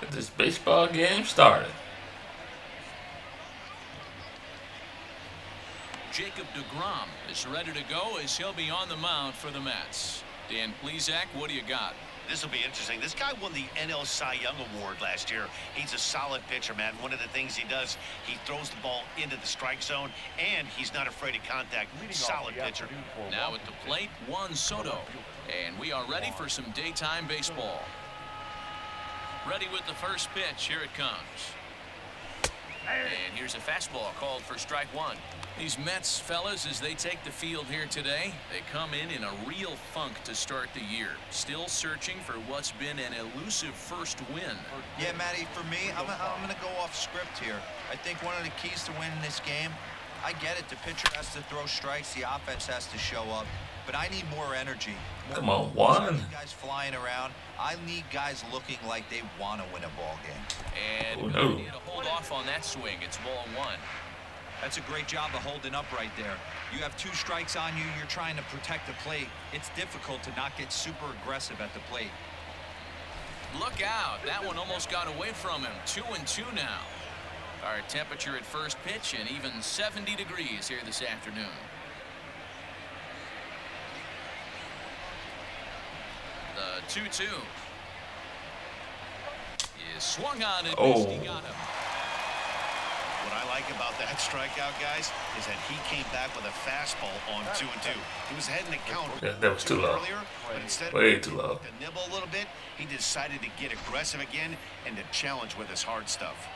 Get this baseball game started. Jacob deGrom is ready to go as he'll be on the mound for the Mets. Dan Plesac, what do you got? This will be interesting. This guy won the NL Cy Young Award last year. He's a solid pitcher, man. One of the things he does, he throws the ball into the strike zone, and he's not afraid of contact. Solid pitcher. Now at the plate, Juan Soto. And we are ready for some daytime baseball. Ready with the first pitch. Here it comes. And here's a fastball called for strike one. These Mets fellas, as they take the field here today, they come in a real funk to start the year. Still searching for what's been an elusive first win. Yeah, Matty, for me, I'm going to go off script here. I think one of the keys to winning this game, I get it, the pitcher has to throw strikes, the offense has to show up, but I need more energy. Come on, Juan. Guys flying around. I need guys looking like they want to win a ball game. And good idea to hold off on that swing. It's ball one. That's a great job of holding up right there. You have two strikes on you. You're trying to protect the plate. It's difficult to not get super aggressive at the plate. Look out. That one almost got away from him. 2-2 now. Our temperature at first pitch and even 70 degrees here this afternoon. The 2-2 is swung on and missed. He got him. What I like about that strikeout, guys, is that he came back with a fastball on 2-2. He was heading to count. That was too low. Earlier, but instead Way of too low. to nibble a little bit, he decided to get aggressive again and to challenge with his hard stuff.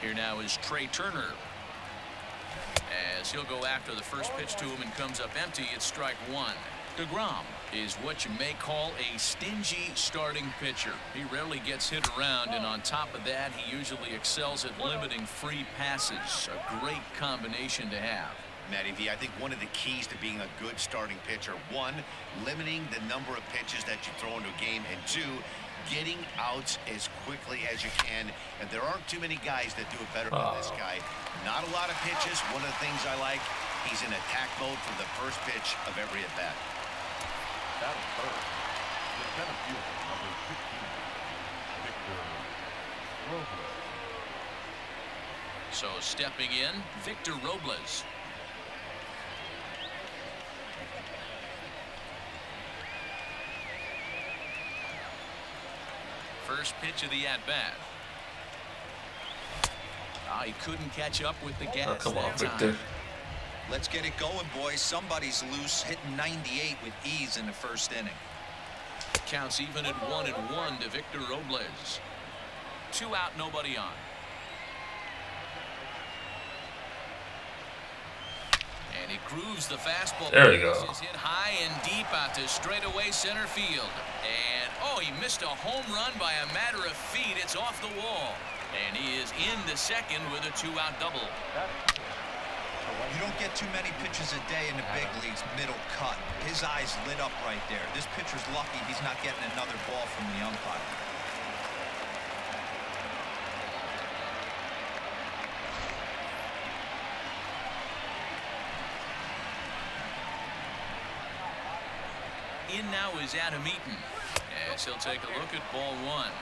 Here now is Trey Turner. As he'll go after the first pitch to him and comes up empty, it's strike one. deGrom is what you may call a stingy starting pitcher. He rarely gets hit around, and on top of that, he usually excels at limiting free passes. A great combination to have. Matty V, I think one of the keys to being a good starting pitcher, one, limiting the number of pitches that you throw into a game, and two, getting outs as quickly as you can. And there aren't too many guys that do it better than this guy. Not a lot of pitches. One of the things I like, he's in attack mode from the first pitch of every at-bat. So stepping in, Victor Robles. First pitch of the at-bat. He couldn't catch up with the gas. Come on, that Victor. time. Let's get it going, boys. Somebody's loose, hitting 98 with ease in the first inning. Counts even at 1-1 to Victor Robles. 2 out, nobody on. And he grooves the fastball. There we go. Is hit high and deep out to straightaway center field. And he missed a home run by a matter of feet. It's off the wall. And he is into second with a 2-out double. You don't get too many pitches a day in the big leagues, middle cut. His eyes lit up right there. This pitcher's lucky he's not getting another ball from the umpire. In now is Adam Eaton, as he'll take a look at ball one.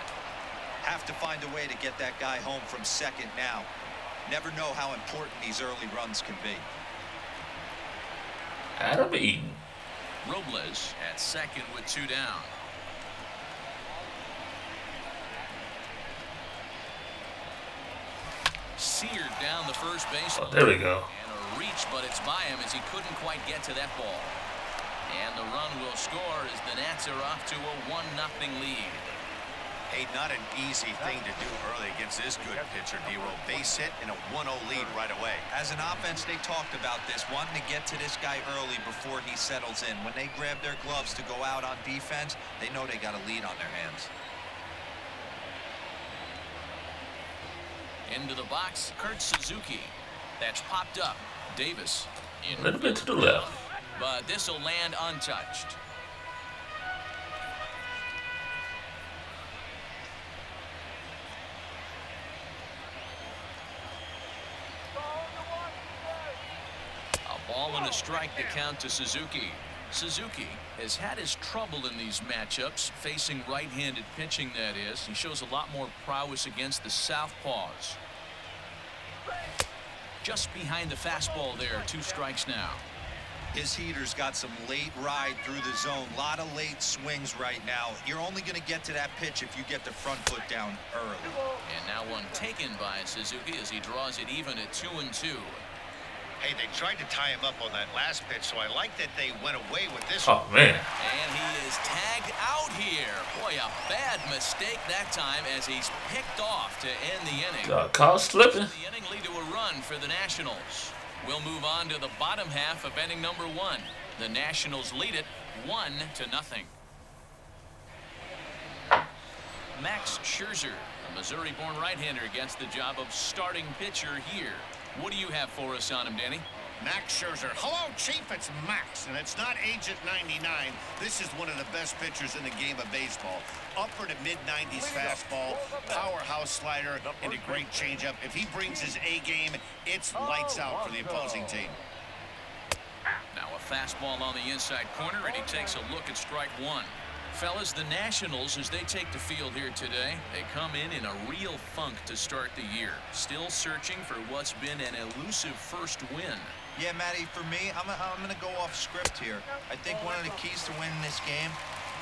Have to find a way to get that guy home from second now. Never know how important these early runs can be. Adam Eaton. Robles at second with 2 down. Seared down the first baseline. There we go. And a reach, but it's by him as he couldn't quite get to that ball. And the run will score as the Nats are off to a 1-0 lead. Hey, not an easy thing to do early against this good pitcher, D-Roll. Base hit and a 1-0 lead right away. As an offense, they talked about this, wanting to get to this guy early before he settles in. When they grab their gloves to go out on defense, they know they got a lead on their hands. Into the box, Kurt Suzuki. That's popped up. Davis in A little bit to the left. but this will land untouched. A ball and a strike to count to Suzuki. Suzuki has had his trouble in these matchups, facing right-handed pitching, that is. He shows a lot more prowess against the southpaws. Just behind the fastball there, 2 strikes now. His heater's got some late ride through the zone. A lot of late swings right now. You're only going to get to that pitch if you get the front foot down early. And now one taken by Suzuki as he draws it even at 2-2. Hey, they tried to tie him up on that last pitch, so I like that they went away with this Oh, man. And he is tagged out here. Boy, a bad mistake that time as he's picked off to end the inning. Caught slipping. The inning lead to a run for the Nationals. We'll move on to the bottom half of inning number 1. The Nationals lead it 1-0. Max Scherzer, a Missouri-born right-hander, gets the job of starting pitcher here. What do you have for us on him, Danny? Max Scherzer. Hello, Chief. It's Max, and it's not Agent 99. This is one of the best pitchers in the game of baseball. Upper to mid-90s fastball, powerhouse slider, and a great changeup. If he brings his A game, it's lights out for the opposing team. Now a fastball on the inside corner, and he takes a look at strike 1. Fellas, the Nationals, as they take the field here today, they come in a real funk to start the year. Still searching for what's been an elusive first win. Yeah, Matty, for me, I'm going to go off script here. I think one of the keys to winning this game,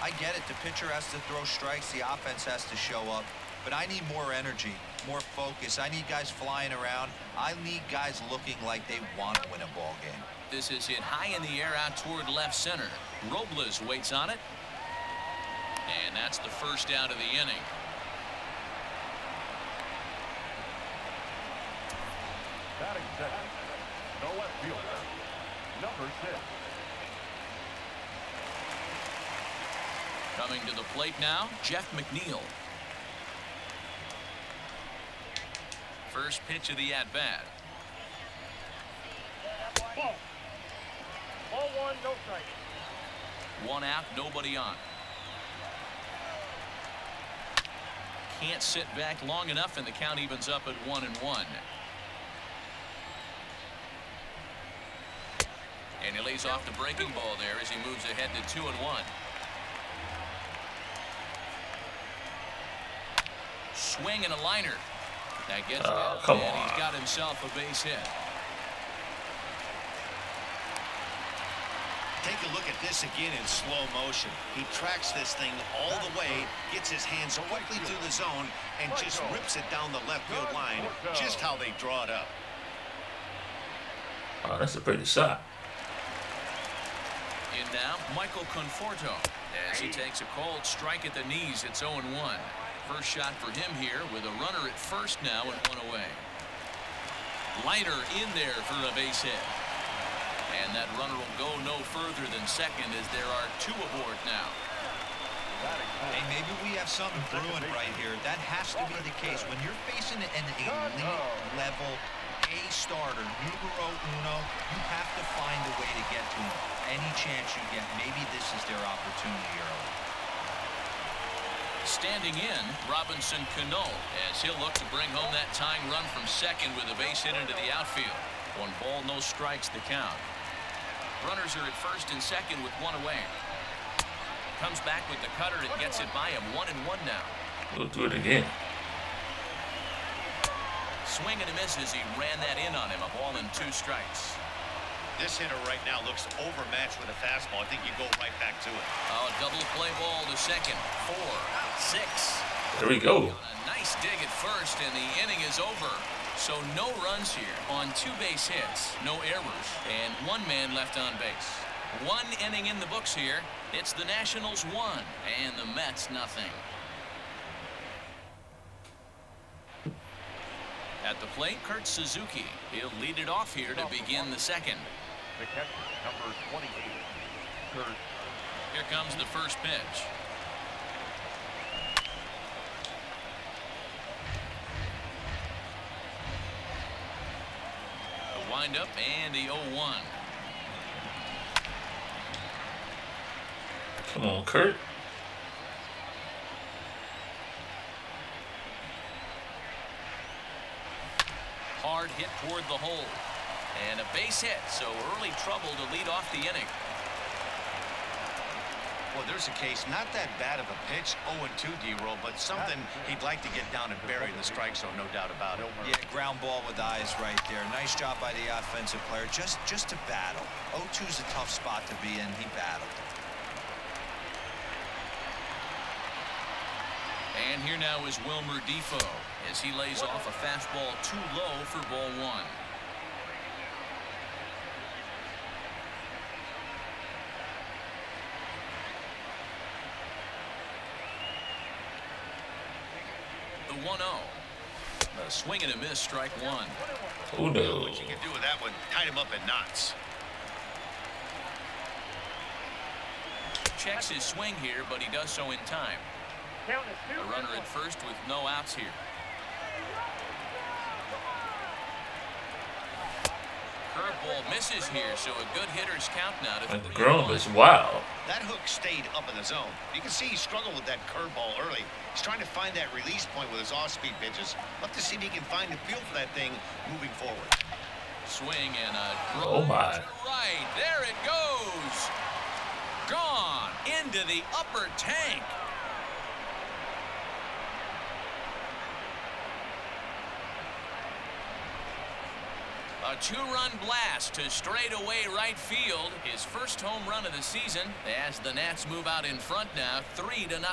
I get it. The pitcher has to throw strikes. The offense has to show up. But I need more energy, more focus. I need guys flying around. I need guys looking like they want to win a ball game. This is hit high in the air out toward left center. Robles waits on it. And that's the first out of the inning. Batting second, the left fielder, number 6. Coming to the plate now, Jeff McNeil. First pitch of the at-bat. Ball. Ball 1, no strike. 1 out, nobody on. Can't sit back long enough, and the count evens up at 1-1. And he lays off the breaking ball there as he moves ahead to 2-1. Swing and a liner. That gets it, come and on. he's got himself a base hit. Take a look at this again in slow motion. He tracks this thing all the way, gets his hands quickly through the zone, and just rips it down the left field line, just how they draw it up. Oh, that's a pretty shot. In now, Michael Conforto as he takes a cold strike at the knees. It's 0-1. First shot for him here with a runner at first now and 1 away. Liner in there for a base hit. And that runner will go no further than second as there are 2 aboard now. Hey, maybe we have something brewing right here. That has to be the case. When you're facing an elite level A starter, numero uno, you have to find a way to get to him. Any chance you get, maybe this is their opportunity early. Standing in, Robinson Cano as he'll look to bring home that tying run from second with a base hit into the outfield. 1 ball, no strikes, the count. Runners are at first and second with 1 away. Comes back with the cutter and gets it by him. 1-1 now. We'll do it again. Swing and a miss as he ran that in on him. A ball and 2 strikes. This hitter right now looks overmatched with a fastball. I think you go right back to it. Oh, double play ball to second. 4, 6. There we go. A nice dig at first, and the inning is over. So no runs here on 2 base hits, no errors, and 1 man left on base. 1 inning in the books here. It's the Nationals 1 and the Mets nothing. At the plate, Kurt Suzuki. He'll lead it off here to begin the second. The catcher, number 28, Kurt. Here comes the first pitch. The windup and the 0-1. Come on, Kurt. Hard hit toward the hole. And a base hit, so early trouble to lead off the inning. Boy, there's a case, not that bad of a pitch, 0-2 D-roll, but something he'd like to get down and bury in the strike zone, no doubt about it. Yeah, ground ball with eyes right there. Nice job by the offensive player, just to battle. 0-2's a tough spot to be in. He battled. And here now is Wilmer Defoe as he lays off a fastball too low for ball one. The 1-0. A swing and a miss, strike one. Oh no. What you can do with that one, tied him up in knots. Checks his swing here, but he does so in time. A runner at first with no outs here. Curveball misses here, so a good hitter's count now to And the 3-1. ground is wild. That hook stayed up in the zone. You can see he struggled with that curveball early. He's trying to find that release point with his off-speed pitches. Love to see if he can find the feel for that thing moving forward. Swing and a Oh my. right. There it goes. Gone into the upper tank. A two-run blast to straightaway right field. His first home run of the season as the Nats move out in front now 3-0.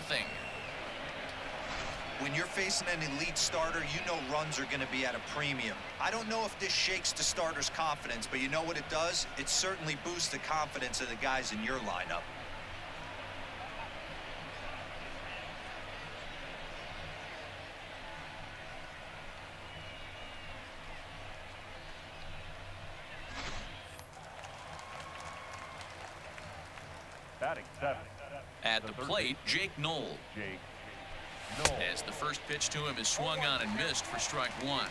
When you're facing an elite starter, you know runs are going to be at a premium. I don't know if this shakes the starter's confidence, but you know what it does? It certainly boosts the confidence of the guys in your lineup. Batting seven. At the plate, Jake Knoll. Jake Knoll. As the first pitch to him is swung on and missed for strike one.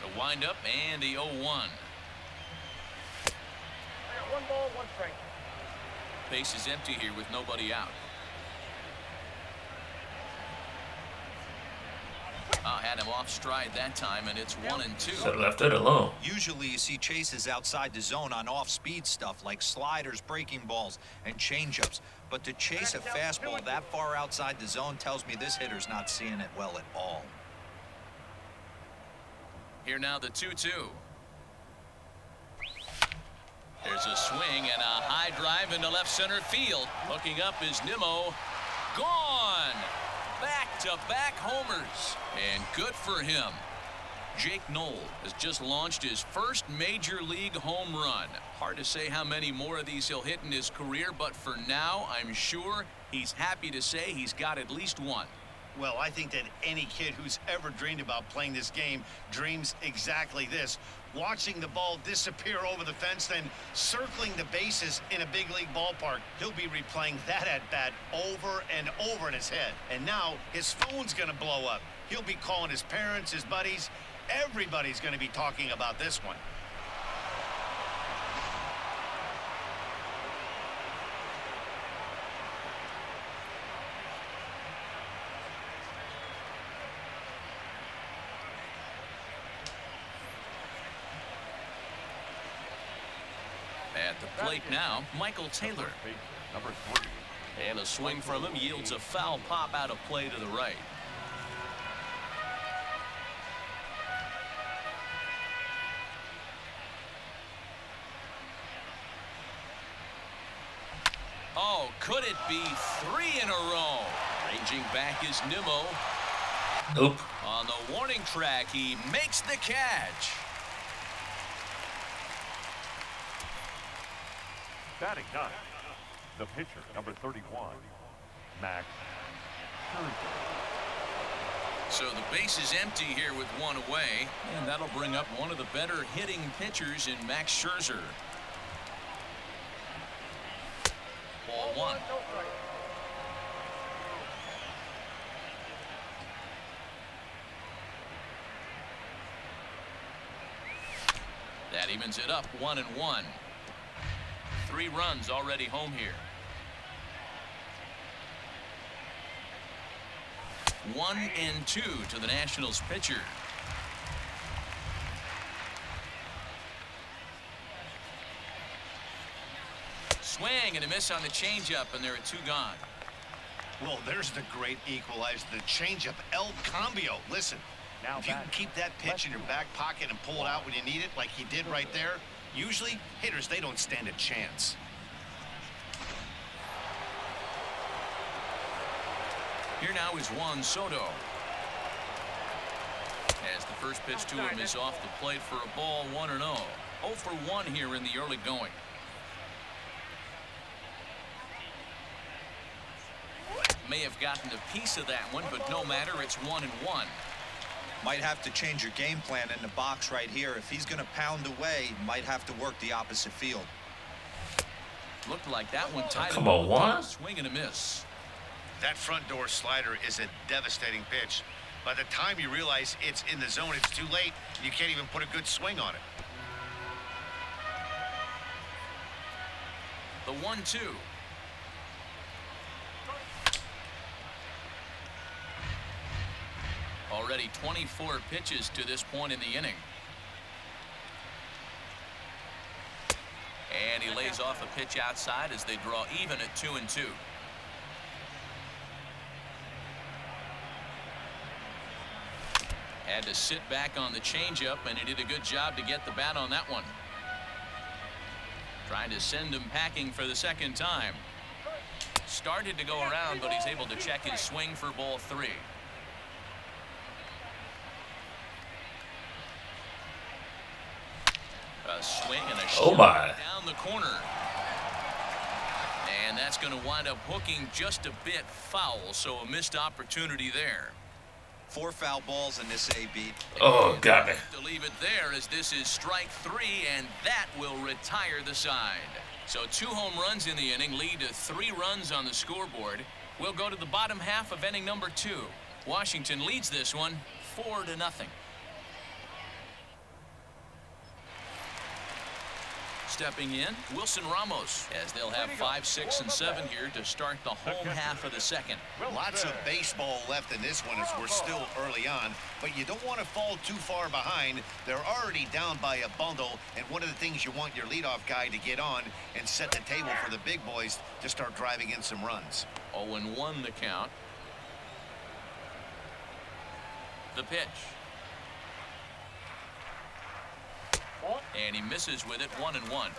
The windup and the 0-1. 1 ball, 1 strike. Base is empty here with nobody out. Had him off stride that time, and it's 1-2. So left it alone. Usually you see chases outside the zone on off-speed stuff like sliders, breaking balls, and changeups. But to chase a fastball that far outside the zone tells me this hitter's not seeing it well at all. Here now the 2-2. There's a swing and a high drive into left center field. Looking up is Nimmo. Gone! Back-to-back homers. And good for him. Jake Knoll has just launched his first major league home run. Hard to say how many more of these he'll hit in his career, but for now, I'm sure he's happy to say he's got at least one. Well, I think that any kid who's ever dreamed about playing this game dreams exactly this. Watching the ball disappear over the fence, then circling the bases in a big league ballpark. He'll be replaying that at-bat over and over in his head. And now his phone's going to blow up. He'll be calling his parents, his buddies. Everybody's going to be talking about this one. At the plate now, Michael Taylor. Number 3. And a swing from him yields a foul pop out of play to the right. Oh, could it be 3 in a row? Ranging back is Nimmo. Nope. On the warning track, he makes the catch. Batting 9. The pitcher, number 31. Max Scherzer. So the base is empty here with one away, and that'll bring up one of the better hitting pitchers in Max Scherzer. Ball one. That evens it up 1-1. 3 runs already home here. 1-2 to the Nationals pitcher. Swing and a miss on the changeup, and there are 2 gone. Well, there's the great equalizer, the changeup, El Cambio. Listen, Now if you can keep that pitch in your back pocket and pull it out when you need it, like he did right there, usually hitters, they don't stand a chance. Here now is Juan Soto. As the first pitch to him is off the plate for a ball, 1-0. 0 for 1 here in the early going. May have gotten a piece of that one, but no matter, it's 1-1. Might have to change your game plan in the box right here. If he's going to pound away, might have to work the opposite field. Looked like that one tied. Come on, Juan. Swing and a miss. That front door slider is a devastating pitch. By the time you realize it's in the zone, it's too late. You can't even put a good swing on it. The 1-2. Already 24 pitches to this point in the inning. And he lays off a pitch outside as they draw even at 2-2. Had to sit back on the changeup, and he did a good job to get the bat on that one. Trying to send him packing for the second time. Started to go around, but he's able to check his swing for ball 3. A swing and a shot down the corner. And that's going to wind up hooking just a bit foul, so a missed opportunity there. 4 foul balls in this AB. Oh, got me. To leave it there, as this is strike 3, and that will retire the side. So 2 home runs in the inning lead to 3 runs on the scoreboard. We'll go to the bottom half of inning number 2. Washington leads this one 4-0. Stepping in, Wilson Ramos, as they'll have 5, 6, and 7 here to start the home half of the second. Lots of baseball left in this one as we're still early on, but you don't want to fall too far behind. They're already down by a bundle, and one of the things you want your leadoff guy to get on and set the table for the big boys to start driving in some runs. 0-1 the count. The pitch. And he misses with it, 1-1.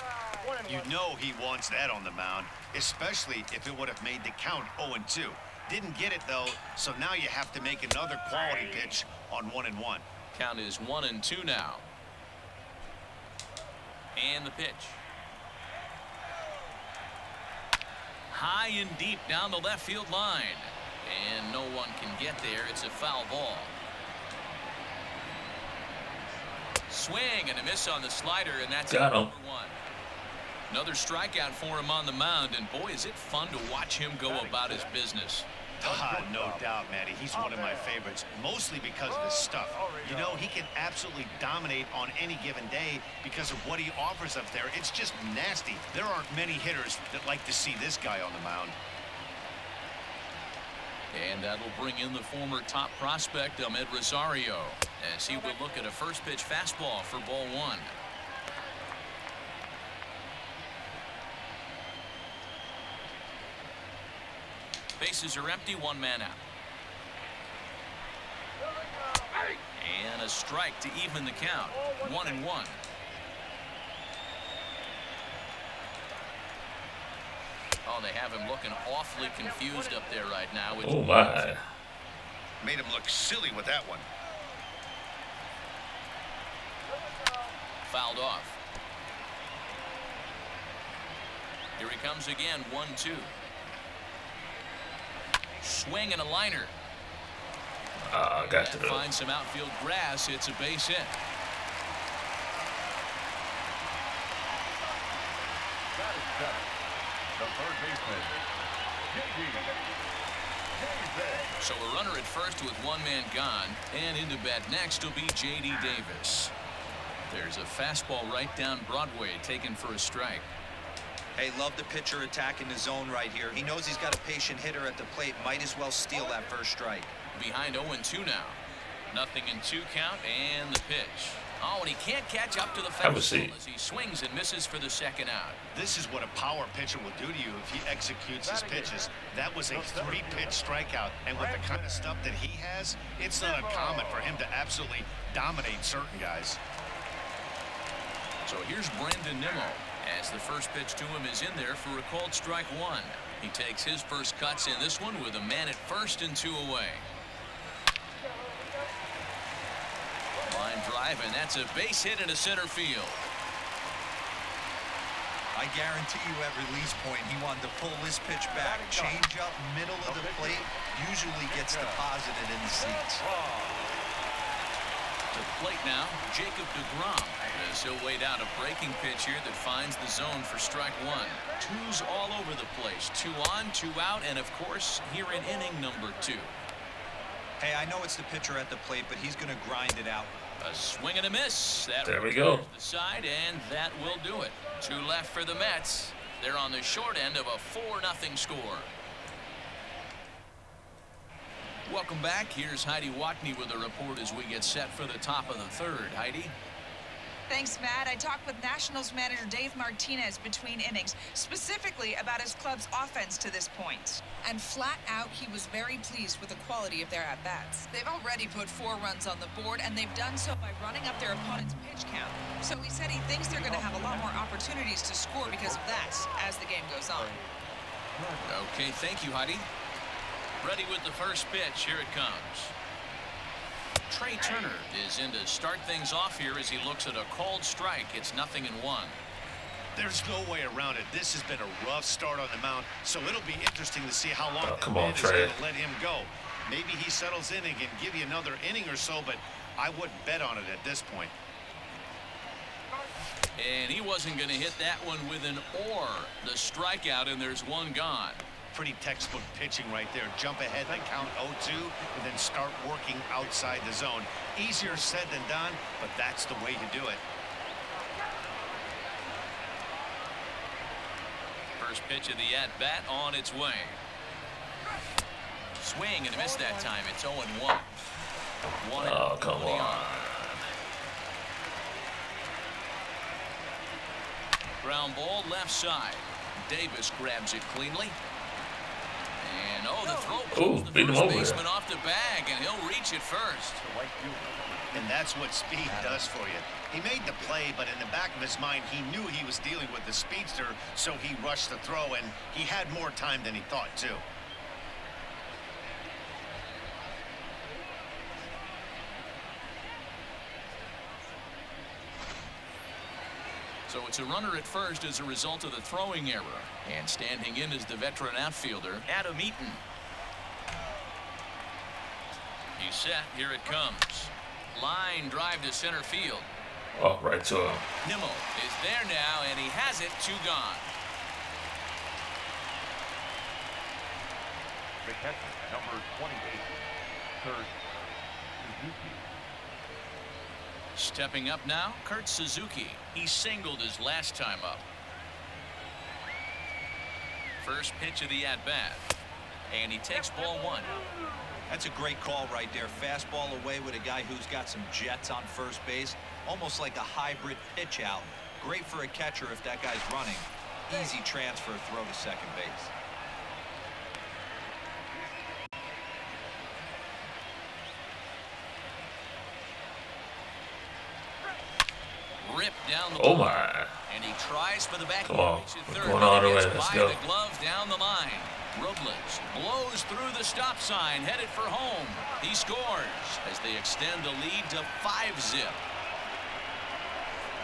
You know he wants that on the mound, especially if it would have made the count 0-2. Didn't get it, though, so now you have to make another quality pitch on 1-1. Count is 1-2 now. And the pitch. High and deep down the left field line. And no one can get there. It's a foul ball. Swing and a miss on the slider, and that's Got him. number 1. Another strikeout for him on the mound, and boy, is it fun to watch him go about his business. No doubt, Matty. He's one of my favorites, mostly because of his stuff. You know, he can absolutely dominate on any given day because of what he offers up there. It's just nasty. There aren't many hitters that like to see this guy on the mound. And that'll bring in the former top prospect, Ahmed Rosario, as he will look at a first pitch fastball for ball 1. Bases are empty, 1 man out. And a strike to even the count, 1-1. Oh, they have him looking awfully confused up there right now. Oh, my. Made him look silly with that one. Fouled off. Here he comes again, 1-2. Swing and a liner. Got to do it. Finds some outfield grass. It's a base hit. That is better. The third baseman, J.D. So a runner at first with 1 man gone, and into bat next will be J.D. Davis. There's a fastball right down Broadway taken for a strike. Hey, love the pitcher attacking the zone right here. He knows he's got a patient hitter at the plate. Might as well steal that first strike. Behind 0-2 now. 0-2 count and the pitch. Oh, and he can't catch up to the Have a fastball seat. as he swings and misses for the second out. This is what a power pitcher will do to you if he executes his pitches. That was a 3-pitch strikeout, and with the kind of stuff that he has, it's not uncommon for him to absolutely dominate certain guys. So here's Brendan Nimmo as the first pitch to him is in there for a called strike one. He takes his first cuts in this one with a man at first and 2 away. Line drive, and that's a base hit into center field. I guarantee you at release point he wanted to pull this pitch back. Change up middle of the plate usually gets deposited in the seats. To the plate now, Jacob deGrom, as he'll wait out a breaking pitch here that finds the zone for strike one. Twos all over the place. 2 on, 2 out, and of course here in inning number 2. Hey, I know it's the pitcher at the plate, but he's going to grind it out. A swing and a miss. That There we go. The side, and that will do it. 2 left for the Mets. They're on the short end of a 4-0 score. Welcome back. Here's Heidi Watney with a report as we get set for the top of the third. Heidi? Thanks, Matt. I talked with Nationals manager Dave Martinez between innings, specifically about his club's offense to this point. And flat out, he was very pleased with the quality of their at-bats. They've already put 4 runs on the board, and they've done so by running up their opponent's pitch count. So he said he thinks they're going to have a lot more opportunities to score because of that as the game goes on. Okay, thank you, Heidi. Ready with the first pitch. Here it comes. Trey Turner is in to start things off here as he looks at a called strike. It's 0-1. There's no way around it. This has been a rough start on the mound, so it'll be interesting to see how long come the on, man is Trey. going to let him go. Maybe he settles in and can give you another inning or so, but I wouldn't bet on it at this point. And he wasn't going to hit that one with an or. The strikeout, and there's 1 gone. Pretty textbook pitching right there. Jump ahead and count 0-2 and then start working outside the zone. Easier said than done, but that's the way to do it. First pitch of the at-bat on its way. Swing and a miss that time. It's 0-1. Oh, come on. Ground ball left side. Davis grabs it cleanly. And the throw pulls the beat him first over. baseman off the bag, and he'll reach it first. And that's what speed does for you. He made the play, but in the back of his mind, he knew he was dealing with the speedster, so he rushed the throw, and he had more time than he thought, too. So it's a runner at first as a result of the throwing error. And standing in is the veteran outfielder, Adam Eaton. He's set. Here it comes. Line drive to center field. Oh, right to him. Nimmo is there now, and he has it. 2 gone. McKenzie, number 28, third, Suzuki. Stepping up now, Kurt Suzuki. He singled his last time up. First pitch of the at-bat. And he takes ball 1. That's a great call right there. Fastball away with a guy who's got some jets on first base. Almost like a hybrid pitch out. Great for a catcher if that guy's running. Easy transfer throw to second base. Ripped down the Oh, line. my. And he tries for the back. Come on. Makes it We're third, going but all the he way. gets Let's by go. the glove down the line. Robles blows through the stop sign, headed for home. He scores as they extend the lead to 5-zip.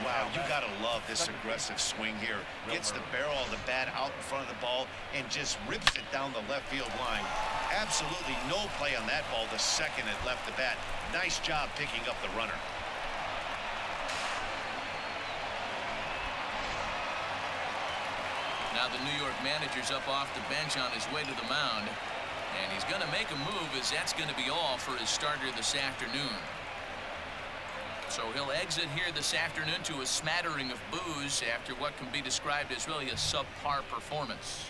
Wow, you got to love this aggressive swing here. Gets the barrel of the bat out in front of the ball and just rips it down the left field line. Absolutely no play on that ball the second it left the bat. Nice job picking up the runner. Now the New York manager's up off the bench on his way to the mound. And he's going to make a move as that's going to be all for his starter this afternoon. So he'll exit here this afternoon to a smattering of boos after what can be described as really a subpar performance.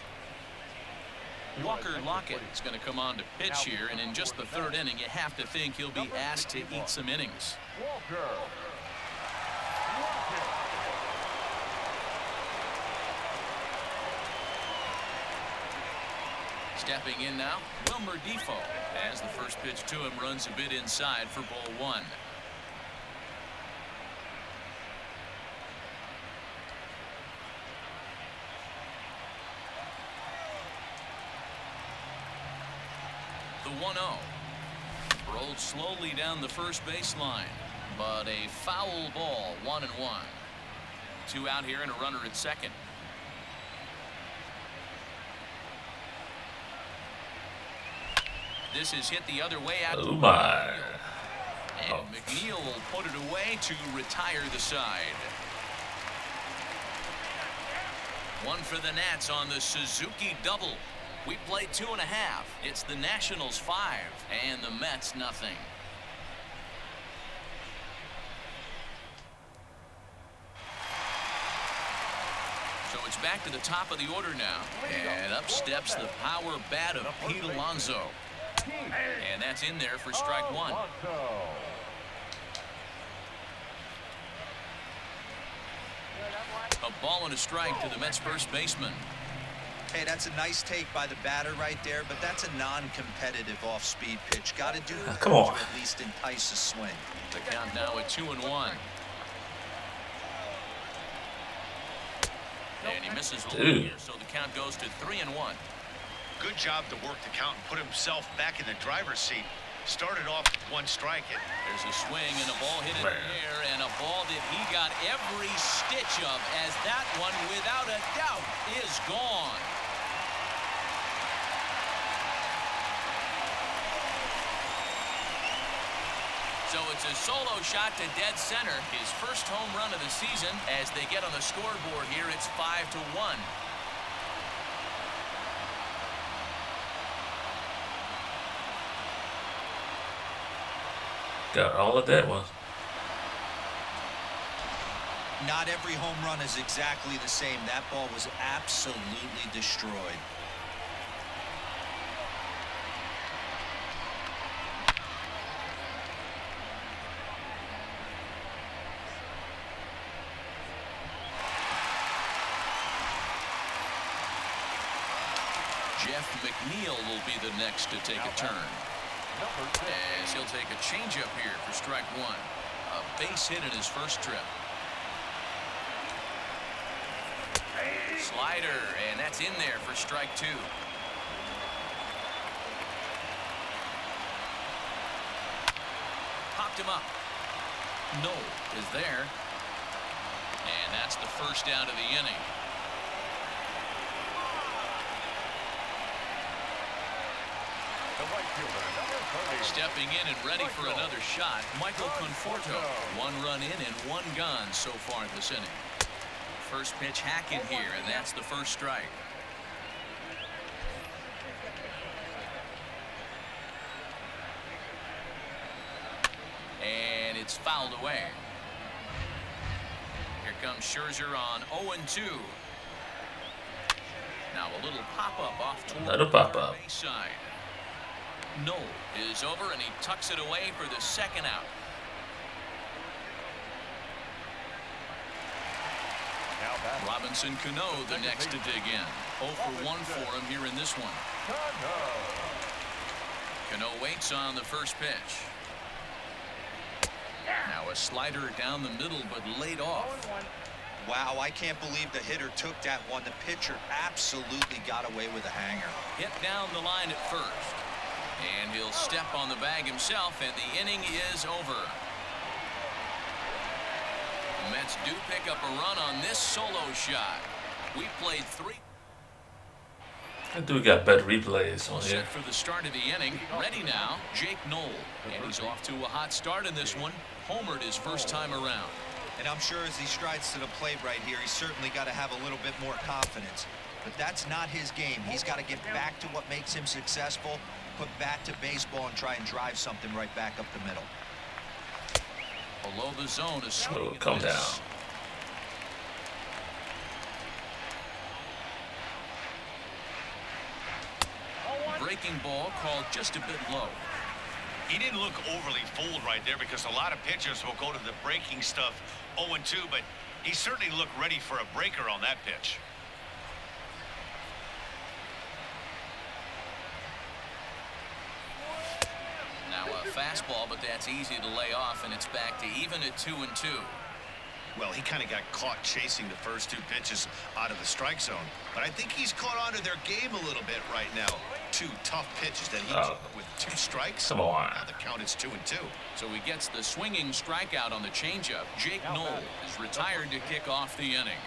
Walker Lockett is going to come on to pitch here, and in just the third inning, you have to think he'll be asked to eat some innings. Walker. Stepping in now, Wilmer Defoe, as the first pitch to him runs a bit inside for ball one. The 1-0. Rolled slowly down the first baseline, but a foul ball, 1-1. 2 out here and a runner at second. This is hit the other way out. Oh my. And McNeil will put it away to retire the side. One for the Nats on the Suzuki double. We played 2.5. It's the Nationals 5 and the Mets nothing. So it's back to the top of the order now. And up steps the power bat of Pete Alonso. And that's in there for strike one. A ball and a strike to the Mets first baseman. Hey, that's a nice take by the batter right there, but that's a non-competitive off-speed pitch. Got to do come on. to at least entice a swing. The count now at 2-1. And he misses a little here, so the count goes to 3-1. Good job to work the count and put himself back in the driver's seat. Started off with 1 strike. There's a swing and a ball hit in the air, and a ball that he got every stitch of, as that one, without a doubt, is gone. So it's a solo shot to dead center, his first home run of the season. As they get on the scoreboard here, it's 5-1. Got all of that one. Not every home run is exactly the same. That ball was absolutely destroyed. Jeff McNeil will be the next to take a turn. As he'll take a changeup here for strike one. A base hit in his first trip. Slider, and that's in there for strike two. Popped him up. No is there. And that's the first out of the inning. Stepping in and ready for another shot, Michael Conforto. 1 run in and 1 gone so far this inning. First pitch hack in here, and that's the first strike. And it's fouled away. Here comes Scherzer on 0-2. Now a little pop-up off toward the base side. No is over, and he tucks it away for the second out. Robinson Cano the next to dig in. 0 for 1 for him here in this one. Cano waits on the first pitch. Now a slider down the middle, but laid off. Wow, I can't believe the hitter took that one. The pitcher absolutely got away with a hanger. Hit down the line at first. And he'll step on the bag himself, and the inning is over. The Mets do pick up a run on this solo shot. We played 3. I do got better replays on here. Set for the start of the inning. Ready now, Jake Knoll. And he's off to a hot start in this one. Homered his first time around. And I'm sure as he strides to the plate right here, he's certainly got to have a little bit more confidence. But that's not his game. He's got to get back to what makes him successful, put bat to baseball, and try and drive something right back up the middle. Below the zone, a swing. Oh, calm down. breaking ball called just a bit low. He didn't look overly fooled right there because a lot of pitchers will go to the breaking stuff 0-2, but he certainly looked ready for a breaker on that pitch. Now a fastball, but that's easy to lay off, and it's back to even at 2-2. Well, he kind of got caught chasing the first 2 pitches out of the strike zone, but I think he's caught onto their game a little bit right now. 2 tough pitches that he took with 2 strikes. Come on. Now the count is 2-2. So he gets the swinging strikeout on the changeup. Jake Knoll is retired to kick off the inning.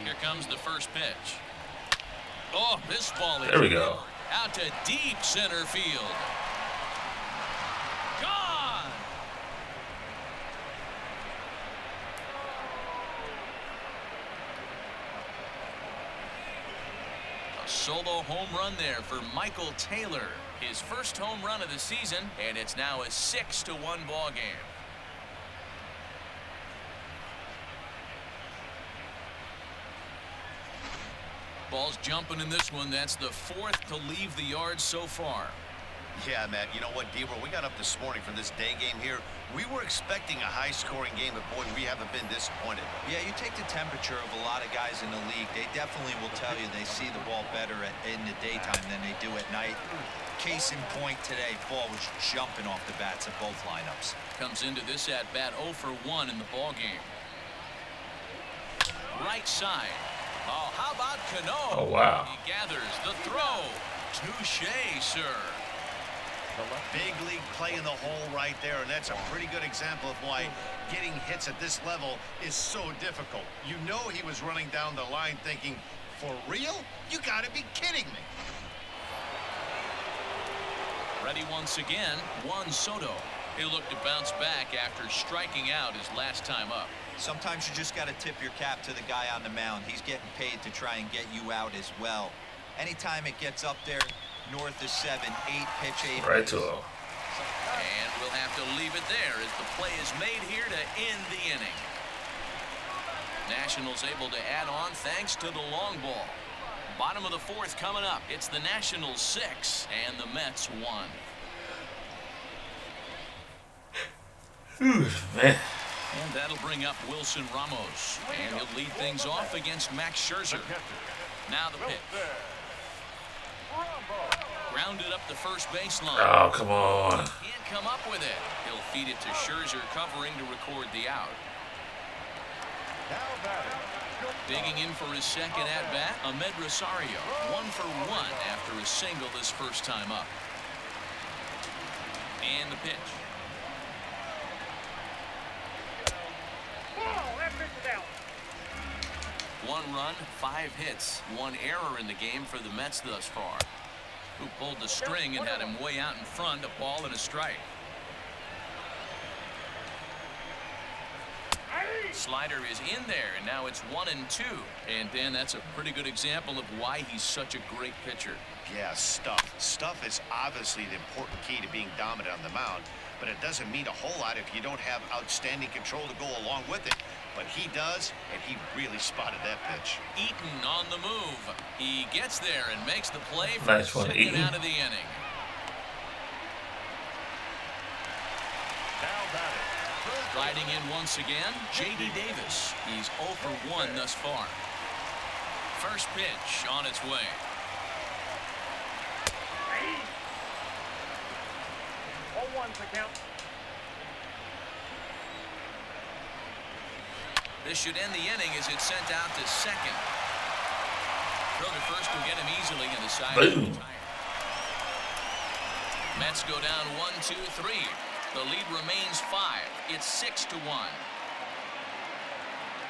Here comes the first pitch. Oh, this ball is There we go. out to deep center field. Gone. A solo home run there for Michael Taylor. His first home run of the season, and it's now a 6-1 ball game. Ball's jumping in this one. That's the 4th to leave the yard so far. Yeah, Matt, you know what, D-Roll, we got up this morning for this day game here. We were expecting a high-scoring game, but, boy, we haven't been disappointed. Yeah, you take the temperature of a lot of guys in the league. They definitely will tell you they see the ball better in the daytime than they do at night. Case in point today, ball was jumping off the bats of both lineups. Comes into this at-bat 0 for 1 in the ball game. Right side. Oh, how about Cano? Oh, wow. He gathers the throw. Touché, sir. Big league play in the hole right there, and that's a pretty good example of why getting hits at this level is so difficult. You know he was running down the line thinking, for real? You gotta be kidding me. Ready once again, Juan Soto. He'll look to bounce back after striking out his last time up. Sometimes you just got to tip your cap to the guy on the mound. He's getting paid to try and get you out as well. Anytime it gets up there north of 7, 8 pitch, 8 Right to him. And we'll have to leave it there as the play is made here to end the inning. Nationals able to add on thanks to the long ball. Bottom of the 4th coming up. It's the Nationals 6 and the Mets 1. Man. And that'll bring up Wilson Ramos. And he'll lead things off against Max Scherzer. Now the pitch. Grounded up the first baseline. Oh, come on. Can't come up with it. He'll feed it to Scherzer, covering to record the out. Digging in for his second at-bat, Ahmed Rosario. 1 for 1 after a single this first time up. And the pitch. One run, 5 hits, 1 error in the game for the Mets thus far. Who pulled the string and had him way out in front, a ball and a strike. Slider is in there, and now it's 1-2. And Dan, that's a pretty good example of why he's such a great pitcher. Yeah, stuff. Stuff is obviously the important key to being dominant on the mound, but it doesn't mean a whole lot if you don't have outstanding control to go along with it. But he does, and he really spotted that pitch. Eaton on the move. He gets there and makes the play for Nice the one, second Eaton. out of the inning. Riding in once again, J.D. Davis. He's 0 for 1 thus far. First pitch on its way. This should end the inning as it's sent out to second. Throw to first will get him easily in the side. Boom. Mets go down 1-2-3. The lead remains 5. It's 6-1.